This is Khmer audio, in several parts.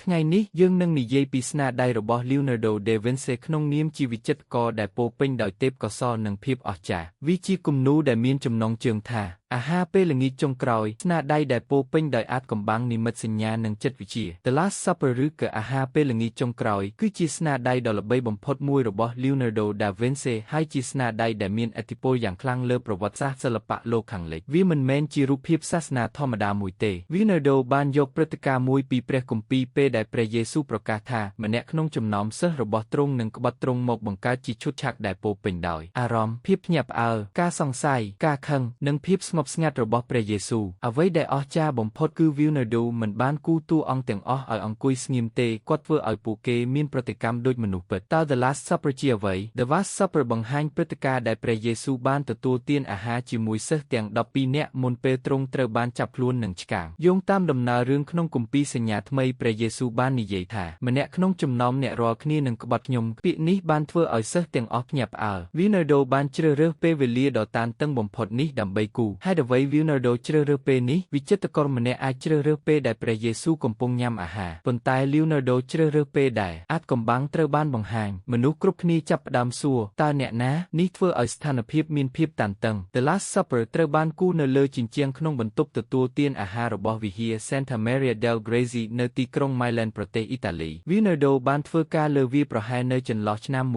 ថ្ងៃនេះយើងនឹងនិយាយពីស្នាដៃរបស់ Leonardo da Vinci ក្នុងនាមជាវិចិត្រករដែលពោរពេញដោយទេពកោសល្យនិងភាពអស្ចារ្យវាជាគំនូរដែលមានចំណងជើងថាអាហារពេលល្ងាចចុងក្រោយស្នាដៃដែលពោរពេញដោយអាថ៌កំបាំងនិមិត្តសញ្ញានិងចិត្តវិទ្យា The Last Supper ឬក៏អាហារពេលល្ងាចចុងក្រោយគឺជាស្នាដៃដ៏ល្បីបំផុតមួយរបស់ Leonardo da Vinci ហើយជាស្នាដៃដែលមានឥទ្ធិពលយ៉ាងខ្លាំងលើប្រវត្តិសាស្ត្រសិល្បៈលោកខាងលិចវាមិនមែនជារូបភាពសាសនាធម្មតាមួយទេ Leonardo បានយកព្រឹត្តិការណ៍មួយពីព្រះគម្ពីរពេលដែលព្រះយេស៊ូវប្រកាសថាម្នាក់ក្នុងចំណោមសិស្សរបស់ទ្រង់នឹងក្បត់ទ្រង់មកបង្កើតជាឈុតឆាកដែលពោរពេញដោយអារម្មណ៍ភាពភ្ញាក់ផ្អើលការសង្ស័យការខឹងនិងភាពស្ងប់ស្ងាត់របស់ព្រះយេស៊ូវអ្វីដែលអស្ចារ្យបំផុតគឺ Leonardo មិនបានគូតួអង្គទាំងអស់ឲ្យអង្គុយស្ងៀមទេគាត់ធ្វើឲ្យពួកគេមានប្រតិកម្មដូចមនុស្សពិតតើ The Last Supper ជាអ្វី The Last Supper បង្ហាញព្រឹត្តិការណ៍ដែលព្រះយេស៊ូវបានទទួលទានអាហារជាមួយសិស្សទាំង12នាក់មុនពេលទ្រង់ត្រូវបានចាប់ខ្លួននឹងឆ្កាងយោងតាមដំណើររឿងក្នុងគម្ពីរសញ្ញាថ្មីព្រះយេស៊ូវបាននិយាយថាម្នាក់ក្នុងចំណោមអ្នករាល់គ្នានឹងក្បត់ខ្ញុំពាក្យនេះបានធ្វើឲ្យសិស្សទាំងអស់ភ្ញាក់ផ្អើល Leonardo បានជ្រើសរើសពេលវេលាដ៏តានតឹងបំផុតនេះដើម្បីគូហេតុអ្វី Leonardo ជ្រើសរើសពេលនេះវិចិត្រករម្នាក់អាចជ្រើសរើសពេលដែលព្រះយេស៊ូវកំពុងញ៉ាំអាហារប៉ុន្តែ Leonardo ជ្រើសរើសពេលដែលអាថ៌កំបាំងត្រូវបានបង្ហាញមនុស្សគ្រប់គ្នាចាប់ផ្ដើមសួរតើអ្នកណានេះធ្វើឲ្យស្ថានភាពមានភាពតានតឹង The Last Supper ត្រូវបានគូរនៅលើជញ្ជាំងក្នុងបន្ទប់ទទួលទានអាហាររបស់វិហារ Santa Maria del Grazie នៅទីក្រុង Milan ប្រទេសអ៊ីតាលី Leonardo បានធ្វើការលើវាប្រហែលនៅចន្លោះឆ្នាំ1495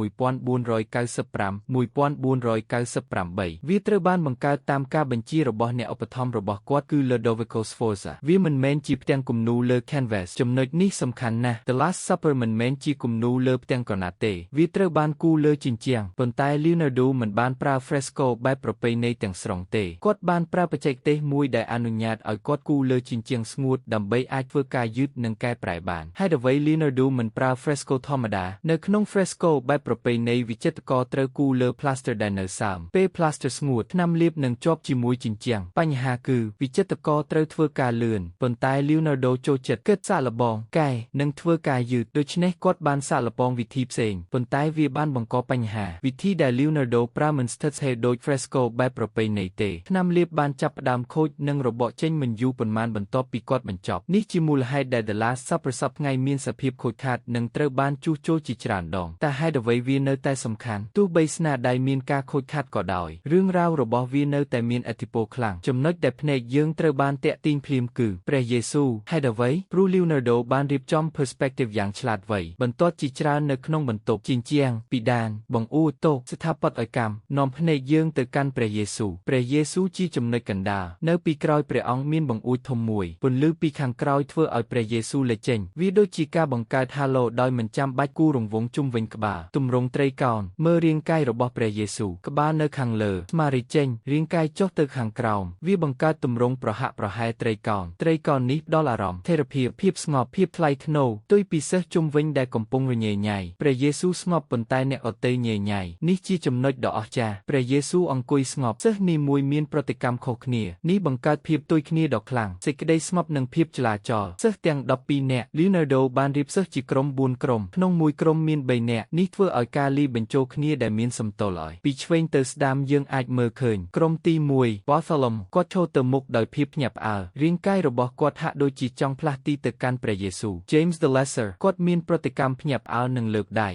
1498វាត្រូវបានបង្កើតតាមការបញ្ជារបស់អ្នកឧបត្ថម្ភរបស់គាត់គឺ Lodovico Sforza វាមិនមែនជាផ្ទាំងគំនូរលើ canvas ចំណុចនេះសំខាន់ណាស់ The Last Supper មិនមែនជាគំនូរលើផ្ទាំងក្រណាត់ទេវាត្រូវបានគូរលើជញ្ជាំងប៉ុន្តែ Leonardo មិនបានប្រើ fresco បែបប្រពៃណីទាំងស្រុងទេគាត់បានប្រើបច្ចេកទេសមួយដែលអនុញ្ញាតឲ្យគាត់គូរលើជញ្ជាំងស្ងួតដើម្បីអាចធ្វើការយឺតនិងកែប្រែបានហេតុអ្វី Leonardo មិនប្រើ fresco ធម្មតានៅក្នុង fresco បែបប្រពៃណីវិចិត្រករត្រូវគូរលើ plaster ដែលនៅសើមពេល plaster ស្ងួតថ្នាំលាបនឹងជាប់ជាមួយជញ្ជាំងបញ្ហាគឺវិចិត្រករត្រូវធ្វើការលឿនប៉ុន្តែ Leonardo ចូលចិត្តគិតសាកល្បងកែនិងធ្វើការយឺតដូច្នេះគាត់បានសាកល្បងវិធីផ្សេងប៉ុន្តែវាបានបង្កបញ្ហាវិធីដែល Leonardo ប្រើមិនស្ថិតស្ថេរដូច fresco បែបប្រពៃណីទេថ្នាំលាបបានចាប់ផ្ដើមខូចនិងរបកចេញមិនយូរប៉ុន្មានបន្ទាប់ពីគាត់បញ្ចប់នេះជាមូលហេតុដែល The Last Supper សព្វថ្ងៃមានសភាពខូចខាតនិងត្រូវបានជួសជុលជាច្រើនដងតែហេតុអ្វីវានៅតែសំខាន់ទោះបីស្នាដៃមានការខូចខាតក៏ដោយរឿងរ៉ាវរបស់វានៅតែមានឥទ្ធិពលខ្លាំងចំណុចដែលភ្នែកយើងត្រូវបានទាក់ទាញភ្លាមគឺព្រះយេស៊ូវហេតុអ្វីព្រោះ Leonardo បានរៀបចំ perspective យ៉ាងឆ្លាតវៃបន្ទាត់ជាច្រើននៅក្នុងបន្ទប់ជញ្ជាំងពីដានបង្អួចតូស្ថាបត្យកម្មនាំភ្នែកយើងទៅកាន់ព្រះយេស៊ូវព្រះយេស៊ូវជាចំណុចកណ្ដាលនៅពីក្រោយព្រះអង្គមានបង្អួចធំមួយពន្លឺពីខាងក្រោយធ្វើឲ្យព្រះយេស៊ូវលេចចេញវាដូចជាការបង្កើត halo ដោយមិនចាំបាច់គូររង្វង់ជុំវិញក្បាលទម្រង់ត្រីកោណមើលរាងកាយរបស់ព្រះយេស៊ូវក្បាលនៅខាងលើស្មារីចេញរាងកាយចុះទៅខាងក្រោមវាបង្កើតទម្រង់ប្រហាក់ប្រហែលត្រីកោណនេះផ្ដល់អារម្មណ៍ថេរភាពស្ងប់ភាពថ្លៃថ្នូរផ្ទុយពីសិស្សជុំវិញដែលកំពុងរញ៉េញ៉ៃព្រះយេស៊ូវស្ងប់ប៉ុន្តែអ្នកដទៃញ៉េញ៉ៃនេះជាចំណុចដ៏អស្ចារ្យព្រះយេស៊ូវអង្គុយស្ងប់សិស្សនីមួយមានប្រតិកម្មខុសគ្នានេះបង្កើតភាពផ្ទុយគ្នាដ៏ខ្លាំងសេចក្តីស្ងប់និងភាពចលាចលសិស្សទាំង12នាក់ Leonardo បានរៀបសិស្សជាក្រុម4ក្រុមក្នុងមួយក្រុមមាន3នាក់នេះធ្វើឲ្យការលាយបញ្ចូលគ្នាដែលមានសម្តុល្យពីឆ្វេងទៅស្ដាំយើងអាចមើលឃើញក្រុមទី1 Bartholomew គាត់ឈរទៅមុខដោយភាពភ្ញាក់ផ្អើលរាងកាយរបស់គាត់ហាក់ដូចជាចង់ផ្លាស់ទីទៅកាន់ព្រះយេស៊ូវ James the Lesser គាត់មានប្រតិកម្មភ្ញាក់ផ្អើលនិងលើកដៃ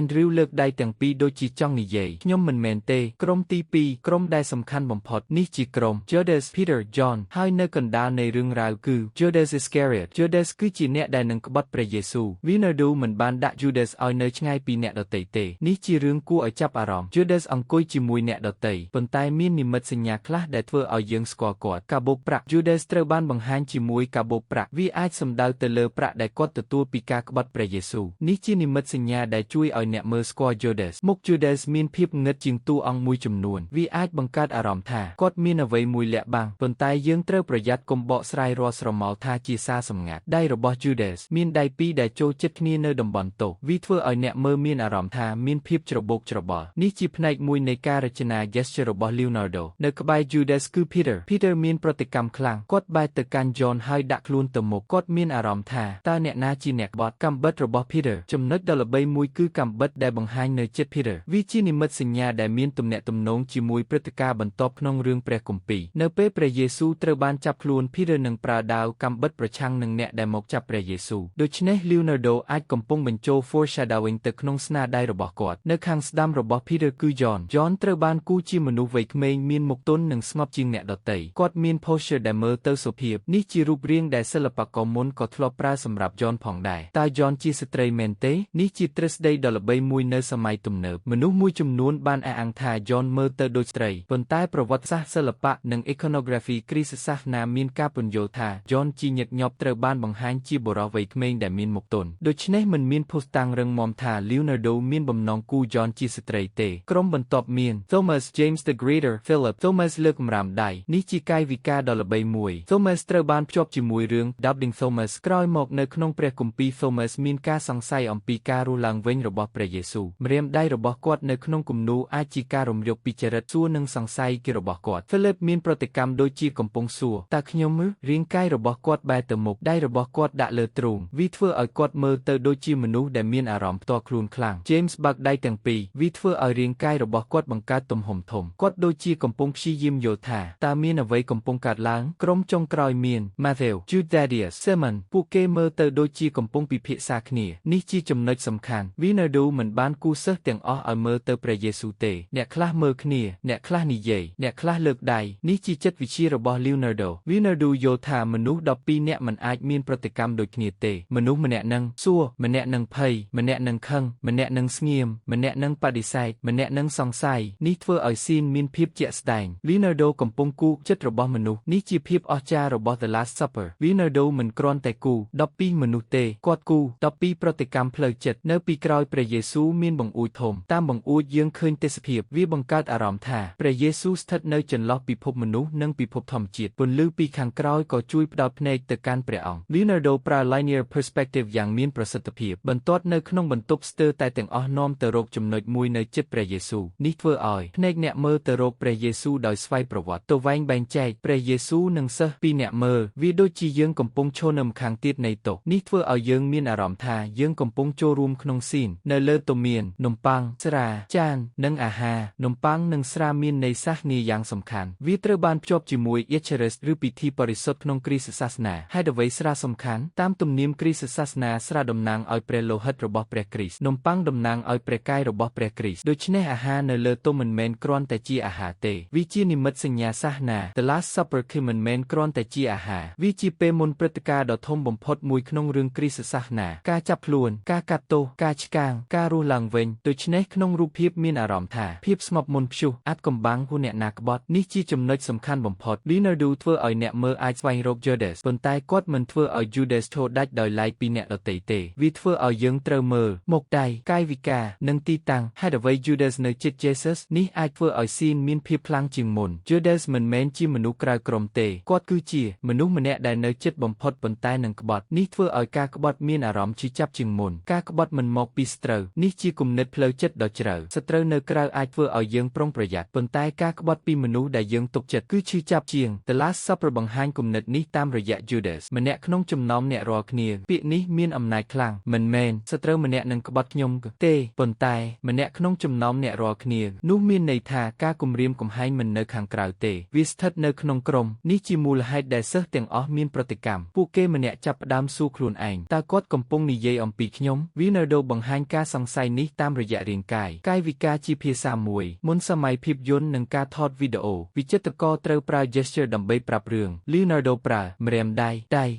Andrew លើកដៃទាំងពីរដូចជាចង់និយាយខ្ញុំមិនមែនទេក្រុមទី2ក្រុមដែលសំខាន់បំផុតនេះជាក្រុម Judas Peter John ហើយនៅកណ្ដាលនៃរឿងរ៉ាវគឺ Judas Iscariot Judas គឺជាអ្នកដែលនឹងក្បត់ព្រះយេស៊ូវ Leonardo មិនបានដាក់ Judas ឲ្យនៅឆ្ងាយពីអ្នកដទៃទេនេះជារឿងគួរឲ្យចាប់អារម្មណ៍ Judas អង្គុយជាមួយអ្នកដទៃប៉ុន្តែមាននិមិត្តសញ្ញាខ្លះដែលធ្វើឲ្យយើងស្គាល់គាត់កាបូបប្រាក់ Judas ត្រូវបានបង្ហាញជាមួយកាបូបប្រាក់វាអាចសំដៅទៅលើប្រាក់ដែលគាត់ទទួលពីការក្បត់ព្រះយេស៊ូវនេះជានិមិត្តសញ្ញាដែលជួយឲ្យអ្នកមើលស្គាល់ Judas មុខ Judas មានភាពងឹតជាងតួអង្គមួយចំនួនវាអាចបង្កើតអារម្មណ៍ថាគាត់មានអ្វីមួយលាក់បាំងប៉ុន្តែយើងត្រូវប្រយ័ត្នកុំបកស្រាយរាល់ស្រមោលថាជាសារសម្ងាត់ដៃរបស់ Judas មានដៃពីរដែលចូលជិតគ្នានៅតំបន់ទោសវាធ្វើឲ្យអ្នកមើលមានអារម្មណ៍ថាមានភាពច្របូកច្របល់នេះជាផ្នែកមួយនៃការរចនា gesture របស់ Leonardo នៅក្បែរ Judas គឺ Peter មានប្រតិកម្មខ្លាំងគាត់បែរទៅកាន់ John ហើយដាក់ខ្លួនទៅមុខគាត់មានអារម្មណ៍ថាតើអ្នកណាជាអ្នកក្បត់កាំបិតរបស់ Peter ចំណុចដ៏ល្បីមួយគឺកាំបិតដែលបង្ហាញនៅចិត្ត Peter វាជានិមិត្តសញ្ញាដែលមានទំនាក់ទំនងជាមួយព្រឹត្តិការណ៍បន្ទាប់ក្នុងរឿងព្រះគម្ពីរនៅពេលព្រះយេស៊ូវត្រូវបានចាប់ខ្លួន Peter នឹងប្រើដាវកាំបិតប្រឆាំងនឹងអ្នកដែលមកចាប់ព្រះយេស៊ូវដូច្នេះ Leonardo អាចកំពុងបញ្ចូល foreshadowing ទៅក្នុងស្នាដៃរបស់គាត់នៅខាងស្ដាំរបស់ Peter គឺ John ត្រូវបានគូជាមនុស្សវ័យក្មេងមានមុខទន់និងស្ងប់ជាងអ្នកដទៃគាត់មាន posture ដែលមើលទៅសុភាពនេះជារូបរាងដែលសិល្បករមុនក៏ធ្លាប់ប្រើសម្រាប់ John ផងដែរតើ John ជាស្ត្រីមែនទេនេះជាទ្រឹស្ដីដ៏ល្បីមួយនៅសម័យទំនើបមនុស្សមួយចំនួនបានអះអាងថា John មើលទៅដូចស្ត្រីប៉ុន្តែប្រវត្តិសាស្ត្រសិល្បៈនិង iconography គ្រីស្ទសាសនាមានការពន្យល់ថា John ជាញឹកញាប់ត្រូវបានបង្ហាញជាបុរសវ័យក្មេងដែលមានមុខទន់ដូច្នេះមិនមានភស្តុតាងរឹងមាំថា Leonardo មានបំណងគូ John ជាស្ត្រីទេក្រុមបន្ទាប់មាន Thomas James the Greater Philip Thomas លើកកម្រាមដៃនេះជាកាយវិការដ៏ល្បីមួយ Thomas ត្រូវបានភ្ជាប់ជាមួយរឿង Doubting Thomas ក្រោយមកនៅក្នុងព្រះគម្ពីរ Thomas មានការសង្ស័យអំពីការរស់ឡើងវិញរបស់ព្រះយេស៊ូវម្រាមដៃរបស់គាត់នៅក្នុងគំនូរអាចជាការរំលឹកពីចរិតសួរនិងសង្ស័យគេរបស់គាត់ Philip មានប្រតិកម្មដូចជាកំពុងសួរតើខ្ញុំឬរាងកាយរបស់គាត់បែរទៅមុខដៃរបស់គាត់ដាក់លើទ្រូងវាធ្វើឲ្យគាត់មើលទៅដូចជាមនុស្សដែលមានអារម្មណ៍ផ្ទាល់ខ្លួនខ្លាំង James បើកដៃទាំងពីរវាធ្វើឲ្យរាងកាយរបស់គាត់បង្កើតទំហំធំគាត់ដូចជាកំពុងព្យាយាមយល់ថាតើមានអ្វីកំពុងកើតឡើងក្រុមចុងក្រោយមាន Matthew Jude Thaddeus Simon ពួកគេមើលទៅដូចជាកំពុងពិភាក្សាគ្នានេះជាចំណុចសំខាន់ Leonardo មិនបានគូសិស្សទាំងអស់ឲ្យមើលទៅព្រះយេស៊ូវទេអ្នកខ្លះមើលគ្នាអ្នកខ្លះនិយាយអ្នកខ្លះលើកដៃនេះជាចិត្តវិទ្យារបស់ Leonardo យល់ថាមនុស្ស12នាក់មិនអាចមានប្រតិកម្មដូចគ្នាទេមនុស្សម្នាក់នឹងសួរម្នាក់នឹងភ័យម្នាក់នឹងខឹងម្នាក់នឹងស្ងៀមម្នាក់នឹងបដិសេធម្នាក់នឹងសង្ស័យនេះធ្វើឲ្យស៊ីនមានភាពជាក់ស្ដែង Leonardo កំពុងគូចិត្តរបស់មនុស្សនេះជាភាពអស្ចារ្យរបស់ The Last Supper Leonardo មិនគ្រាន់តែគូ12មនុស្សទេគាត់គូ12ប្រតិកម្មផ្លូវចិត្តនៅពីក្រោយព្រះយេស៊ូវមានបង្អួចធំតាមបង្អួចយើងឃើញទេសភាពវាបង្កើតអារម្មណ៍ថាព្រះយេស៊ូវស្ថិតនៅចន្លោះពិភពមនុស្សនិងពិភពធម្មជាតិពន្លឺពីខាងក្រោយក៏ជួយផ្ដោតភ្នែកទៅកាន់ព្រះអង្គ Leonardo ប្រើ linear perspective យ៉ាងមានប្រសិទ្ធភាពបន្ទាត់នៅក្នុងបន្ទប់ស្ទើរតែទាំងអស់នាំទៅរកចំណុចមួយនៅជិតព្រះយេស៊ូវនេះធ្វើឲ្យភ្នែកអ្នកមើលទៅរកព្រះយេស៊ូវដោយស្វ័យប្រវត្តិទៅវែងបែងចែកព្រះយេស៊ូវនិងសិស្សពីរអ្នកមើលវាដូចជាយើងកំពុងឈរនៅម្ខាងទៀតនៃតុនេះធ្វើឲ្យយើងមានអារម្មណ៍ថាយើងកំពុងចូលរួមក្នុងស៊ីននៅលើតុមាននំប៉័ងស្រាចាននិងអាហារនំប៉័ងនិងស្រាមានន័យសាសនាយ៉ាងសំខាន់វាត្រូវបានភ្ជាប់ជាមួយ Eucharist ឬពិធីបរិសុទ្ធក្នុងគ្រីស្ទសាសនាហេតុអ្វីស្រាសំខាន់តាមទំនៀមគ្រីស្ទសាសនាស្រាតំណាងឲ្យព្រះលោហិតរបស់ព្រះគ្រីស្ទនំប៉័ងតំណាងឲ្យព្រះកាយរបស់ព្រះគ្រីស្ទដូច្នេះអាហារនៅលើតុមិនមែនគ្រាន់តែជាអាហារទេវាជានិមិត្តសញ្ញាសាសនា The Last Supper គឺមិនមែនគ្រាន់តែជាអាហារវាជាពេលមុនព្រឹត្តិការណ៍ដ៏ធំបំផុតមួយក្នុងរឿងគ្រីស្ទសាសនាការចាប់ខ្លួនការកាត់ទោសការឆ្កាងការរស់ឡើងវិញដូច្នេះក្នុងរូបភាពមានអារម្មណ៍ថាភាពស្ងប់មុនព្យុះអាចកំបាំងហួអ្នកណាក្បត់នេះជាចំណុចសំខាន់បំផុត Leonardo ធ្វើឲ្យអ្នកមើលអាចស្វែងរក Judas ប៉ុន្តែគាត់មិនធ្វើឲ្យ Judas ឈរដាច់ដោយឡែកពីអ្នកដទៃទេវាធ្វើឲ្យយើងត្រូវមើលមុខដៃកាយវិការនិងទីតាំងហេតុអ្វី Judas នៅជិត Jesus នេះអាចធ្វើឲ្យស៊ីនមានភាពខ្លាំងជាងមុន Judas មិនមែនជាមនុស្សក្រៅក្រុមទេគាត់គឺជាមនុស្សម្នាក់ដែលនៅជិតបំផុតប៉ុន្តែនឹងក្បត់នេះធ្វើឲ្យការក្បត់មានអារម្មណ៍ឈឺចាប់ជាងមុនការក្បត់មិនមកពីសត្រូវនេះជាគំនិតផ្លូវចិត្តដ៏ជ្រៅសត្រូវនៅក្រៅអាចធ្វើឲ្យយើងប្រុងប្រយ័ត្នប៉ុន្តែការក្បត់ពីមនុស្សដែលយើងទុកចិត្តគឺឈឺចាប់ជាង The Last Supper បង្ហាញគំនិតនេះតាមរយៈ Judas ម្នាក់ក្នុងចំណោមអ្នករាល់គ្នាពាក្យនេះមានអំណាចខ្លាំងមិនមែនសត្រូវម្នាក់នឹងក្បត់ខ្ញុំទេប៉ុន្តែម្នាក់ក្នុងចំណោមអ្នករាល់គ្នានោះមានន័យថាការគំរាមកំហែងមិននៅខាងក្រៅទេវាស្ថិតនៅក្នុងក្រុមនេះជាមូលហេតុដែលសិស្សទាំងអស់មានប្រតិកម្មពួកគេម្នាក់ចាប់ផ្ដើមសួរខ្លួនឯងតើគាត់កំពុងនិយាយអំពីខ្ញុំ Leonardo បង្ហាញការសង្ស័យនេះតាមរយៈរាងកាយកាយវិការជាភាសាមួយមុនសម័យភាពយន្តនិងការថតវីដេអូវិចិត្រករត្រូវប្រើ gesture ដើម្បីប្រាប់រឿង Leonardo ប្រើម្រាមដៃ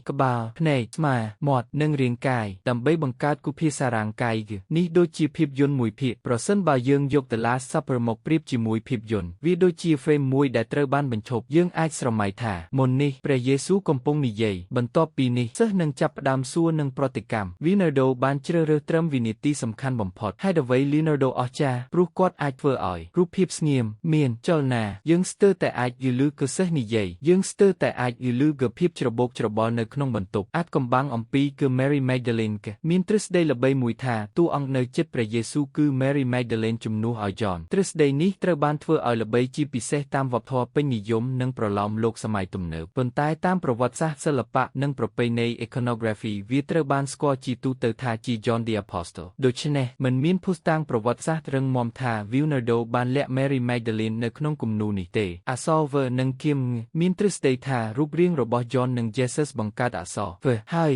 ក្បាលភ្នែកស្មាមាត់និងរាងកាយដើម្បីបង្កើតគូភាសារាងកាយនេះដូចជាភាពយន្តមួយភាគប្រសិនបើយើងយក The Last Supper មកប្រៀបជាមួយភាពយន្តវាដូចជា frame មួយដែលត្រូវបានបញ្ឈប់យើងអាចស្រមៃថាមុននេះព្រះយេស៊ូវកំពុងនិយាយបន្ទាប់ពីនេះសិស្សនឹងចាប់ផ្ដើមសួរនឹងប្រតិកម្ម Leonardo បានជ្រើសរើសត្រឹមវិនាទីសំខាន់បំផុតហេតុអ្វី Leonardo អស្ចារ្យព្រោះគាត់អាចធ្វើឲ្យរូបភាពស្ងៀមមានចលនាយើងស្ទើរតែអាចយល់គឺសិស្សនិយាយយើងស្ទើរតែអាចយល់គឺភាពច្របូកច្របល់នៅក្នុងបន្ទប់អាចកំបាំងអំពីគឺ Mary Magdalene មានទ្រឹស្ដីល្បីមួយថាតួអង្គនៅជិតព្រះយេស៊ូវគឺ Mary Magdalene ជំនួសឲ្យ John ទ្រឹស្ដីនេះត្រូវបានធ្វើឲ្យល្បីជាពិសេស តាមវប្បធម៌ពេញនិយមនិងប្រឡោមលោកសម័យទំនើបប៉ុន្តែតាមប្រវត្តិសាស្ត្រសិល្បៈនិងប្រពៃណី iconography វាត្រូវបានស្គាល់ជាទូទៅថាជា John the Apostle ដូច្នេះមិនមានភស្តុតាងប្រវត្តិសាស្ត្ររឹងមាំថា Leonardo បានលាក់ Mary Magdalene នៅក្នុងគំនូរនេះទេអក្សរ V និង Kim មានទ្រឹស្ដីថារូបរាងរបស់ John និង Jesus បង្កើតអក្សរ V ហើយ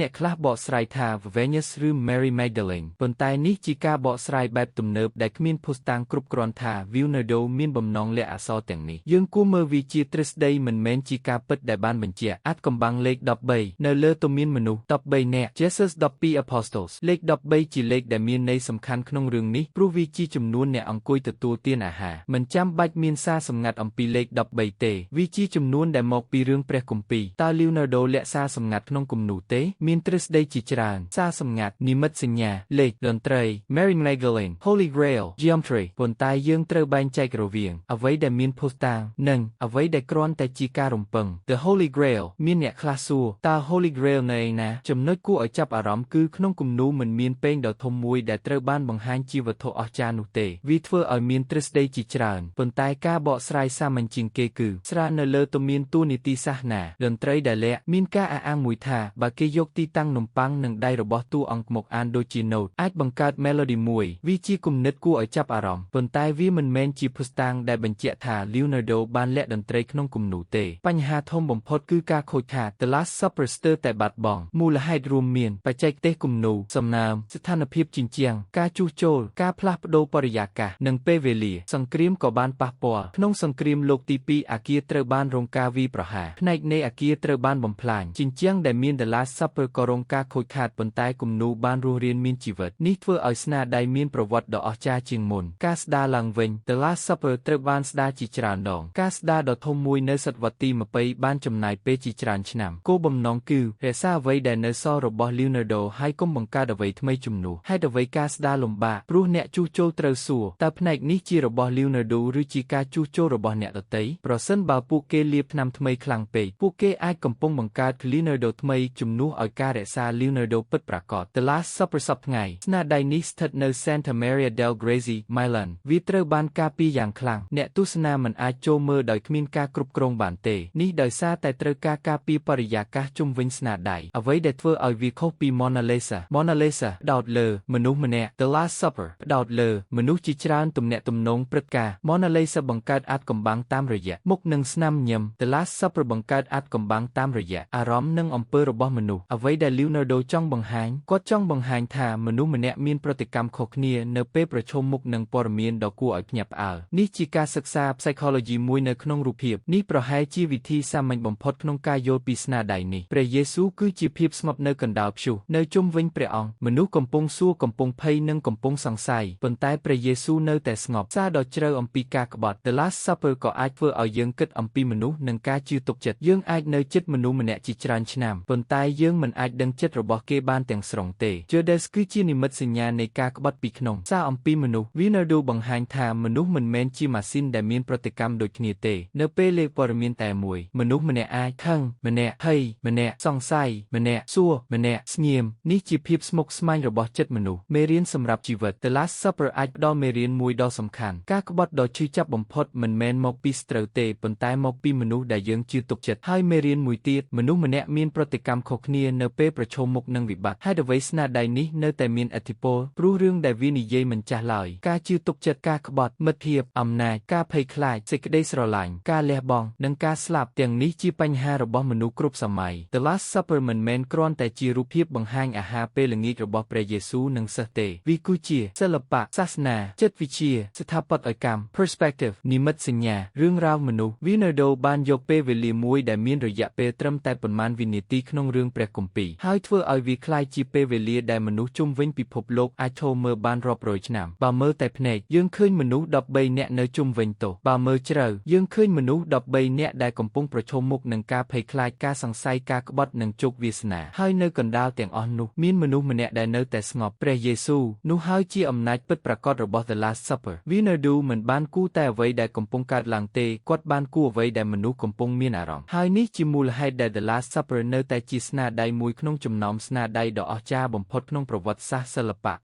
អ្នកខ្លះបកស្រាយថា Venus ឬ Mary Magdalene ប៉ុន្តែនេះជាការបកស្រាយបែបទំនើបដែលគ្មានភស្តុតាងគ្រប់គ្រាន់ថា Leonardo មានបំណងលាក់អក្សរទាំងនេះយើងគួរមើលវាជាទ្រឹស្ដីមិនមែនជាការពិតដែលបានបញ្ជាក់អាចកំបាំងលេខ13នៅលើទំមានមនុស្ស13នាក់ Jesus 12 Apostles លេខ13ជាលេខដែលមានន័យសំខាន់ក្នុងរឿងនេះព្រោះវាជាចំនួនអ្នកអង្គុយទទួលទានអាហារមិនចាំបាច់មានសារសម្ងាត់អំពីលេខ13ទេវាជាចំនួនដែលមកពីរឿងព្រះគម្ពីរតើ Leonardo លាក់សារសម្ងាត់ក្នុងគំនូរទេមានទ្រឹស្ដីជាច្រើនសារសម្ងាត់និមិត្តសញ្ញាលេខតន្ត្រី Mary Magdalene Holy Grail Geometry ប៉ុន្តែយើងត្រូវបែងចែករវាងអ្វីដែលមានភស្តុតាងនិងអ្វីដែលគ្រាន់តែជាការរំពឹង The Holy Grail មានអ្នកខ្លះសួរតើ Holy Grail នៅឯណាចំណុចគួរឲ្យចាប់អារម្មណ៍គឺក្នុងគំនូរមិនមានពែងដ៏ធំមួយដែលត្រូវបានបង្ហាញជាវត្ថុអស្ចារ្យនោះទេវាធ្វើឲ្យមានទ្រឹស្ដីជាច្រើនប៉ុន្តែការបកស្រាយសាមញ្ញជាងគេគឺស្រាកនៅលើទំមានតួនាទីសាសនាតន្ត្រីដែលលាក់មានការអះអាងមួយថាបើគេយកទីតាំងនំប៉័ងនិងដៃរបស់តួអង្គមកអានដូចជា note អាចបង្កើត melody មួយវាជាគំនិតគួរឲ្យចាប់អារម្មណ៍ប៉ុន្តែវាមិនមែនជាភស្តុតាងដែលបញ្ជាក់ថា Leonardo បានលាក់តន្ត្រីក្នុងគំនូរទេបញ្ហាធំបំផុតគឺការខូចខាត The Last Supper ស្ទើរតែបាត់បង់មូលហេតុរួមមានបច្ចេកទេសគំនូរសំណើមស្ថានភាពជញ្ជាំងការជួសជុលការផ្លាស់ប្ដូរបរិយាកាសនិងពេលវេលាសង្គ្រាមក៏បានប៉ះពាល់ក្នុងសង្គ្រាមលោកទី2អគារត្រូវបានរងការវាយប្រហារផ្នែកនៃអគារត្រូវបានបំផ្លាញជញ្ជាំងដែលមាន The Last Supper ក៏រងការខូចខាតប៉ុន្តែគំនូរបានរស់រានមានជីវិតនេះធ្វើឲ្យស្នាដៃមានប្រវត្តិដ៏អស្ចារ្យជាងមុនការស្ដារឡើងវិញ The Last Supper ត្រូវបានស្ដារជាច្រើនដងការស្ដារដ៏ធំមួយនៅសតវត្សទី20បានចំណាយពេលជាច្រើនឆ្នាំគោលបំណងគឺរក្សាអ្វីដែលនៅសល់របស់ Leonardo ហើយកុំបង្កើតអ្វីថ្មីជំនួសហេតុអ្វីការស្ដារលំបាកព្រោះអ្នកជួសជុលត្រូវសួរតើផ្នែកនេះជារបស់ Leonardo ឬជាការជួសជុលរបស់អ្នកដទៃប្រសិនបើពួកគេលាបថ្នាំថ្មីខ្លាំងពេកពួកគេអាចកំពុងបង្កើត Leonardo ថ្មីជំនួសឲ្យការរក្សា Leonardo ពិតប្រាកដ The Last Supper សប្តាហ៍ថ្ងៃស្នាដៃនេះស្ថិតនៅ Santa Maria del Grazie Milan វាត្រូវបានការពារយ៉ាងខ្លាំងអ្នកទស្សនាមិនអាចចូលមើលដោយគ្មានការគ្រប់គ្រងបានទេនេះដោយសារតែត្រូវការពារបរិយាកាសជុំវិញស្នាដៃអ្វីដែលធ្វើឲ្យវាខុសពី Mona Lisa ផ្ដោតលើមនុស្សម្នាក់ The Last Supper ផ្ដោតលើមនុស្សជាច្រើនទំនាក់ទំនងព្រឹត្តិការណ៍ Mona Lisa បង្កើតអាថ៌កំបាំងតាមរយៈមុខនិងស្នាមញញឹម The Last Supper បង្កើតអាថ៌កំបាំងតាមរយៈអារម្មណ៍និងអំពើរបស់មនុស្សអ្វីដែល Leonardo ចង់បង្ហាញគាត់ចង់បង្ហាញថាមនុស្សម្នាក់មានប្រតិកម្មខុសគ្នានៅពេលប្រឈមមុខនឹងព័ត៌មានដ៏គួរឲ្យភ្ញាក់ផ្អើលនេះជាការសិក្សា psychology មួយនៅក្នុងរូបភាពនេះប្រហែលជាវិធីសាមញ្ញបំផុតក្នុងការយល់ពីស្នាដៃនេះព្រះយេស៊ូវគឺជាភាពស្ងប់នៅកណ្ដាលព្យុះនៅជុំវិញព្រះអង្គមនុស្សកំពុងសួរកំពុងភ័យនិងកំពុងសង្ស័យប៉ុន្តែព្រះយេស៊ូវនៅតែស្ងប់សារដ៏ជ្រៅអំពីការក្បត់ The Last Supper ក៏អាចធ្វើឲ្យយើងគិតអំពីមនុស្សនិងការជឿទុកចិត្តយើងអាចនៅជិតមនុស្សម្នាក់ជាច្រើនឆ្នាំប៉ុន្តែយើងមិនអាចដឹងចិត្តរបស់គេបានទាំងស្រុងទេ Judas គឺជានិមិត្តសញ្ញានៃការក្បត់ពីក្នុងសារអំពីមនុស្ស Leonardo បង្ហាញថាមនុស្សមិនមែនជាម៉ាស៊ីនដែលមានប្រតិកម្មដូចគ្នាទេនៅពេលលេខព័ត៌មានតែមួយមនុស្សម្នាក់អាចខឹងម្នាក់ភ័យម្នាក់សង្ស័យម្នាក់សួរម្នាក់ស្ងៀមនេះជាភាពស្មុគស្មាញរបស់ចិត្តមនុស្សមេរៀនសម្រាប់ជីវិត The Last Supper អាចផ្ដល់មេរៀនមួយដ៏សំខាន់ការក្បត់ដ៏ឈឺចាប់បំផុតមិនមែនមកពីស្ត្រូវទេប៉ុន្តែមកពីមនុស្សដែលយើងជឿទុកចិត្តហើយមេរៀនមួយទៀតមនុស្សម្នាក់មានប្រតិកម្មខុសគ្នានៅពេលប្រឈមមុខនឹងវិបត្តិហេតុអ្វីស្នាដៃនេះនៅតែមានឥទ្ធិពលព្រោះរឿងដែលវានិយាយមិនចាស់ឡើយការជឿទុកចិត្តការក្បត់មិត្តភាពអំណាចការភ័យខ្លាចសេចក្តីស្រឡាញ់ការលះបង់និងការស្លាប់ទាំងនេះជាបញ្ហារបស់មនុស្សគ្រប់សម័យ The Last Supper មិនមែនគ្រាន់តែជារូបភាពបង្ហាញអាហារពេលល្ងាចរបស់ព្រះយេស៊ូវនិងសិស្សទេវាគឺជាសិល្បៈសាសនាចិត្តវិទ្យាស្ថាបត្យកម្ម perspective និមិត្តសញ្ញារឿងរ៉ាវមនុស្ស Leonardo បានយកពេលវេលាមួយដែលមានរយៈពេលត្រឹមតែប៉ុន្មានវិនាទីក្នុងរឿងព្រះគម្ពីរហើយធ្វើឲ្យវាคล้ายជាពេលវេលាដែលមនុស្សជុំវិញពិភពលោកអាចឈរមើលបានរាប់រយឆ្នាំបើមើលតែភ្នែកយើងឃើញមនុស្ស13នាក់នៅជុំវិញតុបើមើលជ្រៅយើងឃើញមនុស្ស13នាក់ដែលកំពុងប្រឈមមុខនឹងការភ័យខ្លាចការសង្ស័យការក្បត់និងជោគវាសនាហើយនៅកណ្ដាលទាំងអស់នោះមានមនុស្សម្នាក់ដែលនៅតែស្ងប់ព្រះយេស៊ូវនោះហើយជាអំណាចពិតប្រាកដរបស់ The Last Supper Leonardo មិនបានគូតែអ្វីដែលកំពុងកើតឡើងទេគាត់បានគូអ្វីដែលមនុស្សកំពុងមានអារម្មណ៍ហើយនេះជាមូលហេតុដែល The Last Supper នៅតែជាស្នាដៃមួយក្នុងចំណោមស្នាដៃដ៏អស្ចារ្យបំផុតក្នុងប្រវត្តិសាស្ត្រសិល្បៈ